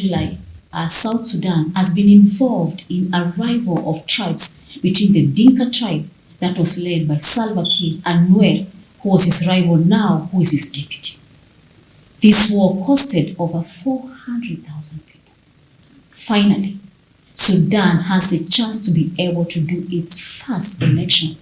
July, South Sudan has been involved in a rival of tribes between the Dinka tribe that was led by Salva Kiir and Nuer, who was his rival now, who is his deputy. This war costed over 400,000 people. Finally, Sudan has the chance to be able to do its first election,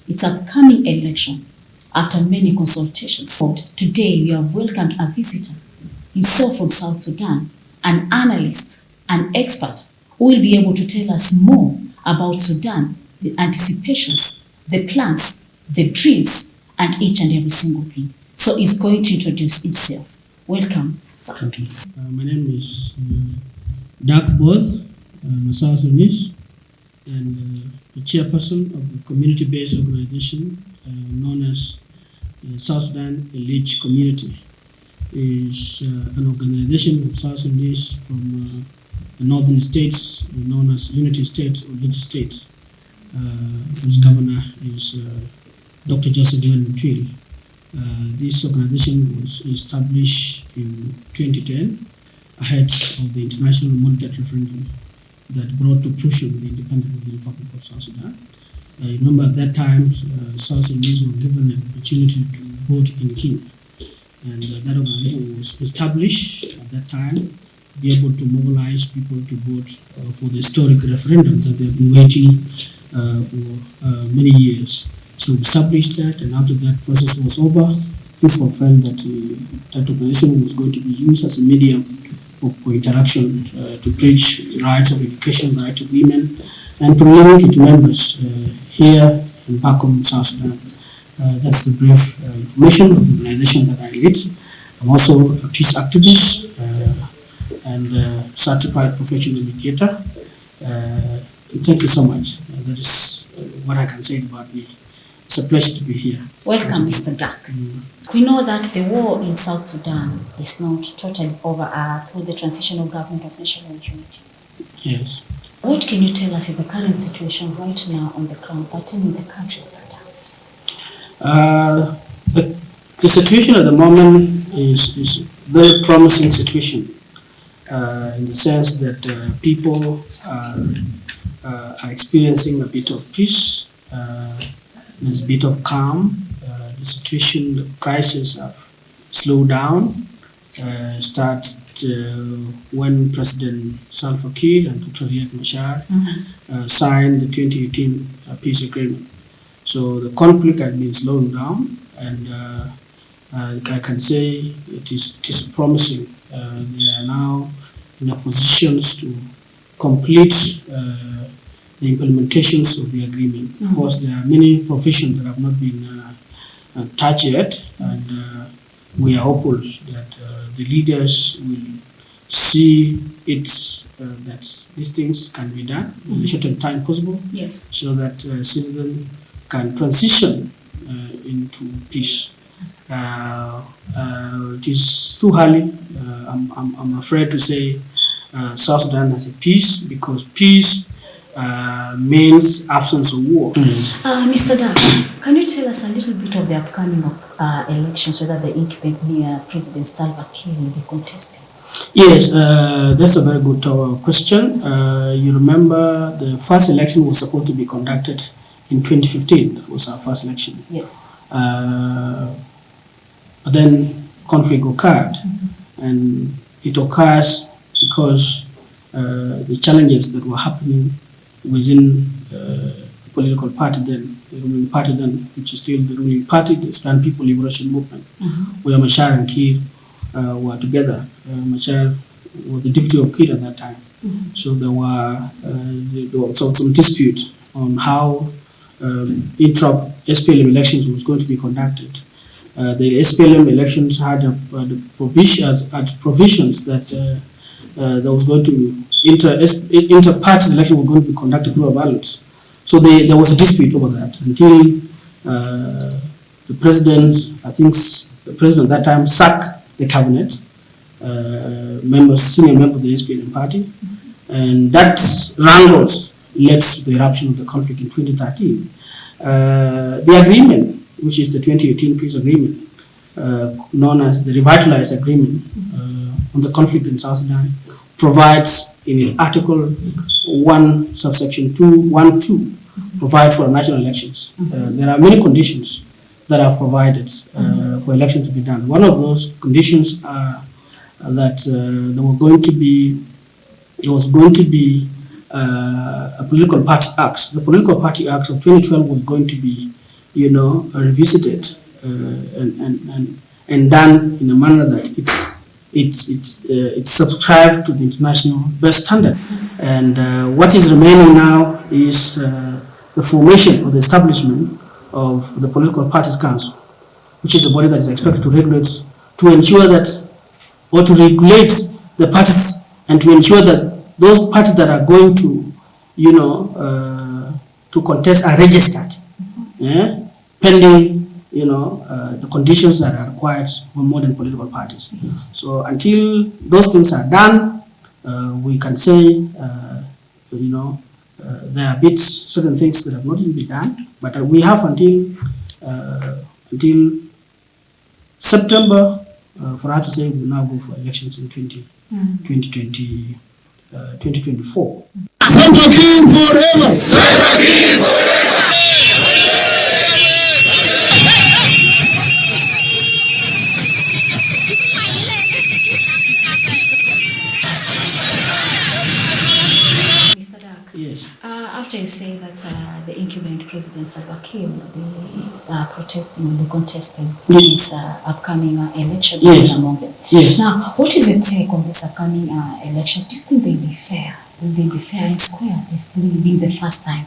its upcoming election, after many consultations. Today, we have welcomed a visitor, himself from South Sudan, an analyst, an expert, who will be able to tell us more about Sudan, the anticipations, the plans, the dreams, and each and every single thing. So he's going to introduce himself. Welcome, sir. Thank you. My name is Dak Both, I'm a South Sudanese and the chairperson of the community-based organization known as South Sudan Elite Community. Is an organization of South Sudanese from the northern states known as Unity States or Elite States, whose governor is Dr. Joseph Twil. This organization was established in 2010 ahead of the international monetary referendum that brought to fruition the independence of the Republic of South Sudan. I remember at that time, South Sudanese were given an opportunity to vote in Kenya. And that organization was established at that time to be able to mobilize people to vote for the historic referendum that they've been waiting for many years. So we established that, and after that process was over, FIFA felt that that organization was going to be used as a medium for interaction to preach rights of education, rights of women, and to link its members here and back home in South Sudan. That's the brief information of the organization that I lead. I'm also a peace activist and certified professional mediator. Thank you so much. That is what I can say about me. It's a pleasure to be here. Welcome, Mr. Dak. We know that the war in South Sudan is not totally over through the transitional government of national unity. Yes. What can you tell us is the current situation right now on the ground pertaining the country of Sudan? The situation at the moment is a very promising situation in the sense that people are experiencing a bit of peace. There's a bit of calm. The situation, the crisis have slowed down. Started when President Salva Kiir and Dr. Riek Machar signed the 2018 peace agreement. So the conflict has been slowing down, and I can say it is promising. They are now in a position to complete the implementations of the agreement. Of course, there are many provisions that have not been touched yet, and we are hopeful that the leaders will see it that these things can be done in the shortest time possible. Yes. So that citizens can transition into peace. It is too early. I'm afraid to say South Sudan has a peace, because peace means absence of war. Mr. Dak, can you tell us a little bit of the upcoming elections, whether the incumbent President Salva Kiir will be contesting? Yes, that's a very good question. You remember the first election was supposed to be conducted in 2015. That was our first election. Yes. But then conflict occurred, and it occurs because the challenges that were happening within the political party then, the ruling party then, which is still the ruling party, the Sudan People Liberation Movement, where Machar and Kiir were together. Machar was the deputy of Kiir at that time. So there was some dispute on how SPLM elections was going to be conducted. The SPLM elections had provisions that there was going to inter-party election were going to be conducted through a ballot. So there was a dispute over that until the president, I think the president at that time, sacked the cabinet senior members of the SPLM party, and that wrangles led to the eruption of the conflict in 2013. The agreement, which is the 2018 peace agreement, known as the revitalized agreement on the conflict in South Sudan, provides in Article 1, subsection 2, provide for national elections. There are many conditions that are provided for election to be done. One of those conditions are that there was going to be a political party act. The political party act of 2012 was going to be, revisited and done in a manner that it's subscribed to the international best standard. And what is remaining now is the formation or the establishment of the Political Parties Council, which is the body that is expected to regulate, to ensure that, or to regulate the parties, and to ensure that those parties that are going to, to contest are registered, pending, the conditions that are required for modern political parties. Yes. So until those things are done, we can say, there are certain things that have not been done, but we have until September for us to say we will now go for elections in 2024. Salva Kiir forever! Salva Kiir forever! Mr. Dak, Yes. after you say that the incumbent president Salva Kiir will be protesting, will be contesting for this upcoming election among them. Yes. Now, what is your take on these upcoming elections? Do you think they'll be fair? Will they be fair and square? This will be the first time.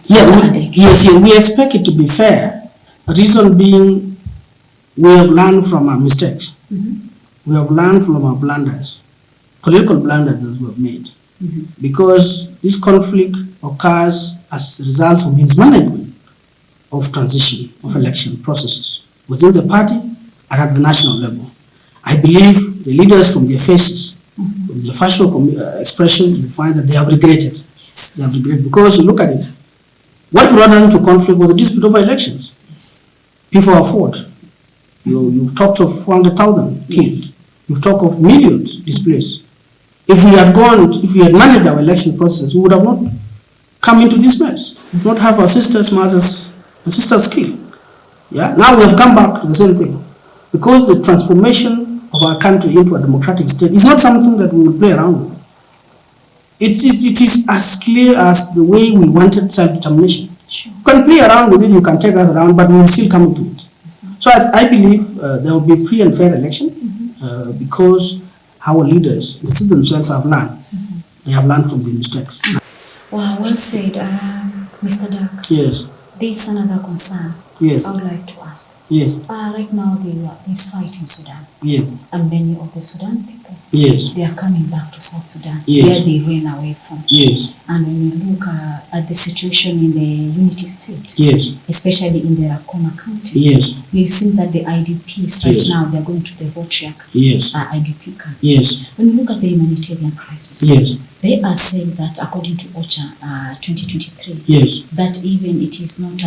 Yes, we expect it to be fair. The reason being, we have learned from our mistakes. We have learned from our blunders, political blunders that we have made. Because this conflict occurs as a result of mismanagement of transition of election processes within the party and at the national level. I believe the leaders, from their faces, from their facial expression, you find that they have regretted. Yes. They have regretted, because you look at it, what brought us into conflict was the dispute over elections. Yes. People have fought. You've talked of 400,000 killed. Yes. You've talked of millions displaced. If we had managed our election process, we would have not come into this mess. We would not have our sisters, mothers, and sisters killed. Yeah? Now we have come back to the same thing. Because the transformation of our country into a democratic state is not something that we will play around with. It is as clear as the way we wanted self-determination. Sure. You can play around with it, you can take us around, but we will still come into it. So I believe there will be free and fair election because our leaders, the citizens themselves have learned. They have learned from their mistakes. Well said, Mr. Dak. Yes. There's another concern Yes. I would like to ask. Yes. Right now, there's fight in Sudan, Yes. and many of the Sudan people, Yes. they are coming back to South Sudan, Yes. where they ran away from. Yes. And when you look at the situation in the Unity State, Yes. especially in the Rakoma County, Yes. we see that the IDPs right Yes. now, they're going to the Votriak Yes. IDP camp. Yes. When you look at the humanitarian crisis, Yes. they are saying that according to OCHA 2023, Yes. that even it is not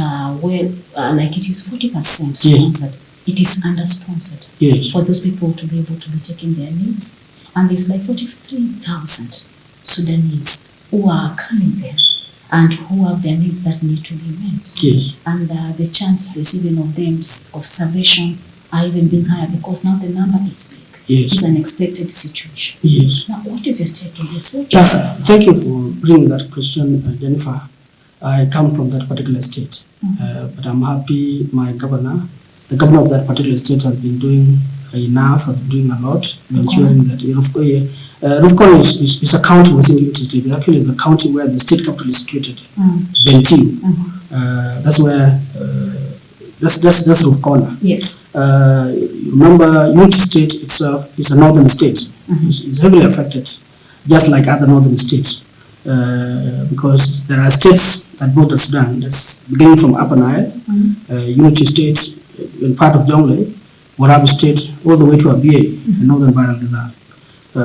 like it is 40% Yes. sponsored, it is under-sponsored Yes. for those people to be able to be taking their needs. And there's like 43,000 Sudanese who are coming there and who have their needs that need to be met. Yes. And the chances even of them of salvation are even being higher because now the number is big. Yes. It's an expected situation. Yes. Now, what is your take on this? What do you say? Thank you for bringing that question, Jennifer. I come from that particular state, but I'm happy the governor of that particular state has been doing enough, has been doing a lot, ensuring that Rufkon is a county within Unity State. It actually is the county where the state capital is situated, Bentiu. That's where, that's Rufkon. Yes. Remember, Unity State itself is a northern state. It's heavily affected, just like other northern states, because there are states that border Sudan. That's beginning from Upper Nile, Unity State, in part of Jonglei, Warabi State, all the way to Abyei, the northern Barrel Ghazal.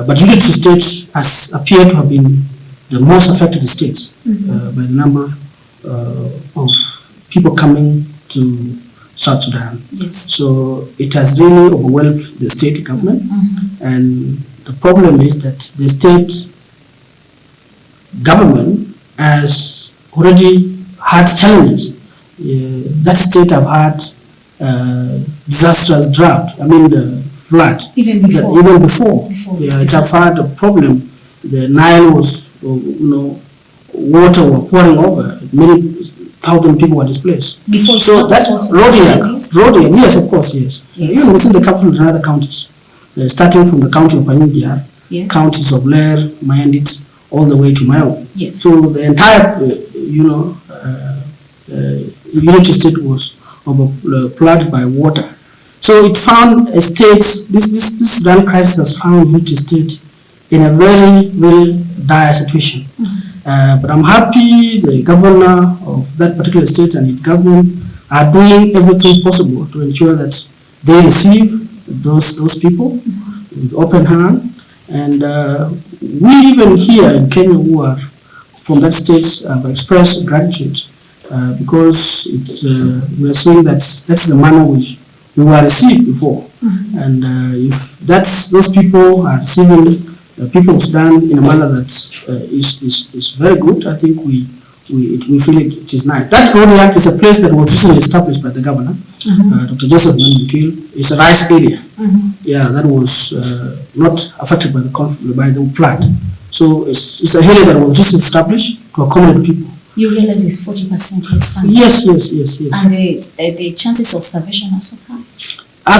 But Unity State has appeared to have been the most affected states by the number of people coming to South Sudan. Yes. So it has really overwhelmed the state government, and the problem is that the state government has already had challenges. That state have had disastrous drought. I mean the flood. Even before. Even before. This It have had a problem. The Nile was, water were pouring over. Many thousand people were displaced. Before so that's Rodiak, yes, of course, yes. Yes. Even within the capital and other counties, starting from the county of Panindiar, yes. counties of Ler, Mayandit, all the way to Mayo. Yes. So the entire, Unity State was flooded by water. So it found a state, this Sudan crisis has found Unity State in a very, very dire situation. But I'm happy the governor of that particular state and its government are doing everything possible to ensure that they receive those people with open hand. And we even here in Kenya who are from that state have expressed gratitude because it's, we are seeing that that's the manner which we were received before. And if those people are receiving people of Sudan in a manner that is very good, I think we feel it is nice. That Rodiak is a place that was recently established by the governor, Dr. Joseph Manmutil. It's a rice area. Yeah, that was not affected by the flood. So it's a area that was recently established to accommodate people. You realize it's 40% less funding. Yes. And the chances of starvation are so high. Are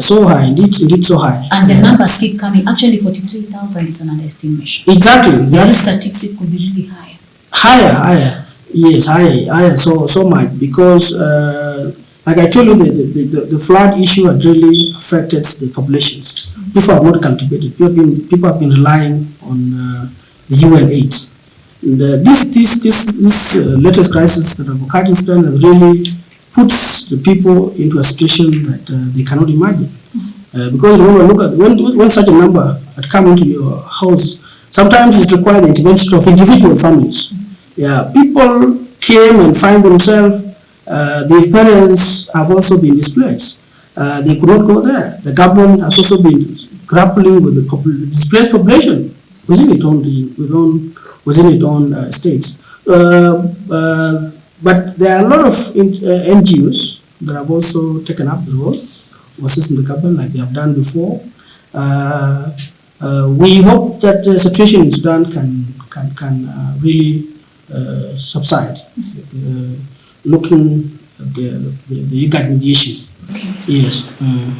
so high, indeed so high. And the numbers keep coming. Actually, 43,000 is an underestimation. Exactly. The statistic could be really higher. Higher. Yes, higher. So much because, like I told you, the flood issue had really affected the populations. Yes. People have not cultivated. People have been relying on the UN aid. And this latest crisis that have occurred in Sudan has really puts the people into a situation that they cannot imagine. Because remember, look at when such a number had come into your house, sometimes it required the intervention of individual families. Yeah, people came and find themselves, their parents have also been displaced. They could not go there. The government has also been grappling with the displaced population within its own states. But there are a lot of NGOs that have also taken up the role of assisting the government like they have done before. We hope that the situation in Sudan can really subside, looking at the IGAD mediation. Okay, yes.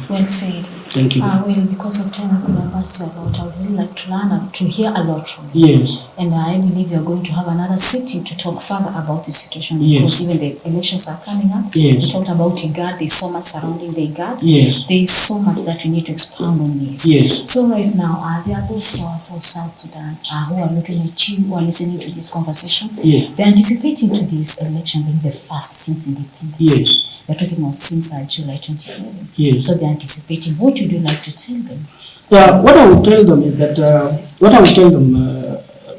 Well said. Thank you. Well, because of time, I could have asked you a lot. I would really like to learn and to hear a lot from you. Yes. And I believe you're going to have another sitting to talk further about the situation because even the elections are coming up. Yes. We talked about IGAD. There's so much surrounding the IGAD. Yes. There's so much that we need to expound on this. Yes. So right now, there are those for South Sudan who are looking at you, who are listening to this conversation. Yes. They're anticipating to this election being the first since independence. Yes. We're talking of since July 2011. Yes. So they're anticipating. What would you like to tell them? Yeah, what I would tell them is that,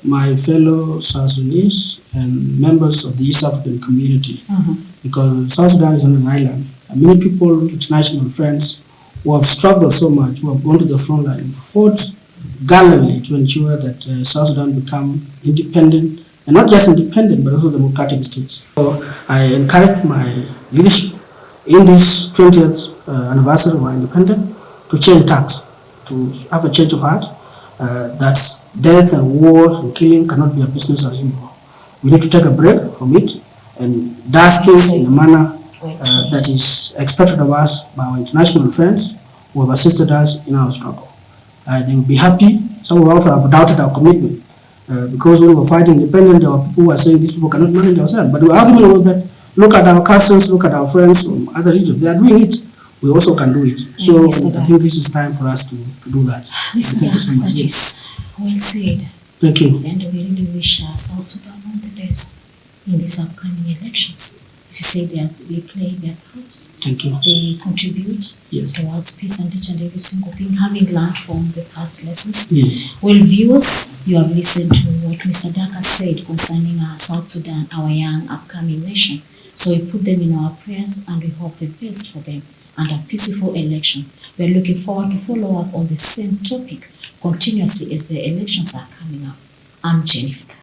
my fellow South Sudanese and members of the East African community, because South Sudan is an island, and many people, international friends, who have struggled so much, who have gone to the front line, fought gallantly to ensure that South Sudan become independent, and not just independent, but also democratic states. So I encourage my leadership in this 20th anniversary of our independence to change tax, to have a change of heart, that death and war and killing cannot be a business as usual. We need to take a break from it and do things in a manner that is expected of us by our international friends who have assisted us in our struggle. They will be happy. Some of us have doubted our commitment because when we were fighting independence, there were people who were saying these people cannot manage themselves. But the argument was that look at our cousins, look at our friends from other regions. They are doing it. We also can do it. So I think this is time for us to do that. Thank you so much. That is well said. Thank you. And we really wish South Sudan all the best in these upcoming elections. As you say, they play their part. Thank you. They contribute towards peace and each and every single thing, having learned from the past lessons. Yes. Well, viewers, you have listened to what Mr. Daka said concerning South Sudan, our young upcoming nation. So we put them in our prayers and we hope the best for them and a peaceful election. We are looking forward to follow up on the same topic continuously as the elections are coming up. I'm Jennifer.